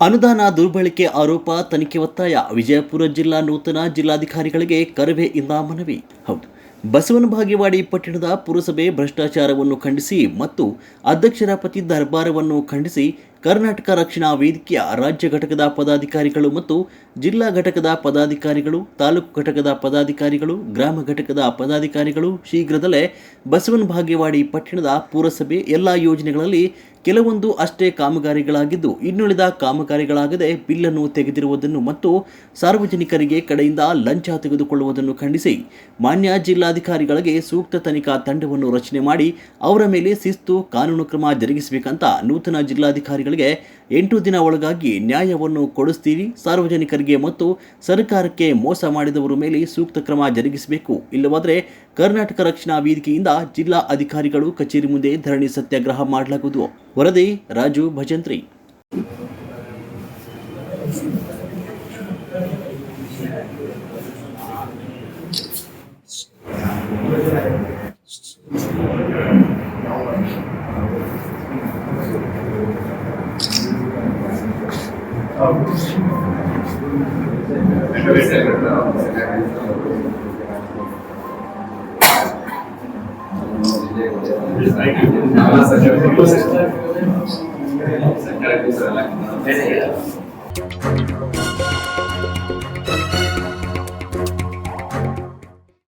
ಅನುದಾನ ದುರ್ಬಳಕೆ ಆರೋಪ ತನಿಖೆ ಒತ್ತಾಯ. ವಿಜಯಪುರ ಜಿಲ್ಲಾ ನೂತನ ಜಿಲ್ಲಾಧಿಕಾರಿಗಳಿಗೆ ಕರವೆಯಿಂದ ಮನವಿ. ಹೌದು, ಬಸವನ ಬಾಗೇವಾಡಿ ಪಟ್ಟಣದ ಪುರಸಭೆ ಭ್ರಷ್ಟಾಚಾರವನ್ನು ಖಂಡಿಸಿ ಮತ್ತು ಅಧ್ಯಕ್ಷರ ಪತಿ ದರ್ಬಾರವನ್ನು ಖಂಡಿಸಿ ಕರ್ನಾಟಕ ರಕ್ಷಣಾ ವೇದಿಕೆಯ ರಾಜ್ಯ ಘಟಕದ ಪದಾಧಿಕಾರಿಗಳು ಮತ್ತು ಜಿಲ್ಲಾ ಘಟಕದ ಪದಾಧಿಕಾರಿಗಳು, ತಾಲೂಕು ಘಟಕದ ಪದಾಧಿಕಾರಿಗಳು, ಗ್ರಾಮ ಘಟಕದ ಪದಾಧಿಕಾರಿಗಳು ಶೀಘ್ರದಲ್ಲೇ ಬಸವನ ಬಾಗೇವಾಡಿ ಪಟ್ಟಣದ ಪುರಸಭೆ ಎಲ್ಲ ಯೋಜನೆಗಳಲ್ಲಿ ಕೆಲವೊಂದು ಅಷ್ಟೇ ಕಾಮಗಾರಿಗಳಾಗಿದ್ದು ಇನ್ನುಳಿದ ಕಾಮಗಾರಿಗಳಾಗದೆ ಬಿಲ್ಲನ್ನು ತೆಗೆದಿರುವುದನ್ನು ಮತ್ತು ಸಾರ್ವಜನಿಕರಿಗೆ ಕಡೆಯಿಂದ ಲಂಚ ತೆಗೆದುಕೊಳ್ಳುವುದನ್ನು ಖಂಡಿಸಿ ಮಾನ್ಯ ಜಿಲ್ಲಾಧಿಕಾರಿಗಳಿಗೆ ಸೂಕ್ತ ತನಿಖಾ ತಂಡವನ್ನು ರಚನೆ ಮಾಡಿ ಅವರ ಮೇಲೆ ಶಿಸ್ತು ಕಾನೂನು ಕ್ರಮ ಜರುಗಿಸಬೇಕಂತ ನೂತನ ಜಿಲ್ಲಾಧಿಕಾರಿಗಳಿಗೆ 8 ದಿನ ಒಳಗಾಗಿ ನ್ಯಾಯವನ್ನು ಕೊಡಿಸ್ತೀವಿ. ಸಾರ್ವಜನಿಕರಿಗೆ ಮತ್ತು ಸರ್ಕಾರಕ್ಕೆ ಮೋಸ ಮಾಡಿದವರ ಮೇಲೆ ಸೂಕ್ತ ಕ್ರಮ ಜರುಗಿಸಬೇಕು. ಇಲ್ಲವಾದರೆ ಕರ್ನಾಟಕ ರಕ್ಷಣಾ ವೇದಿಕೆಯಿಂದ ಜಿಲ್ಲಾ ಅಧಿಕಾರಿಗಳು ಕಚೇರಿ ಮುಂದೆ ಧರಣಿ ಸತ್ಯಾಗ್ರಹ ಮಾಡಲಾಗುವುದು. ವರದಿ ರಾಜು ಭಜಂತ್ರಿ. ಸರ್ಕಾರ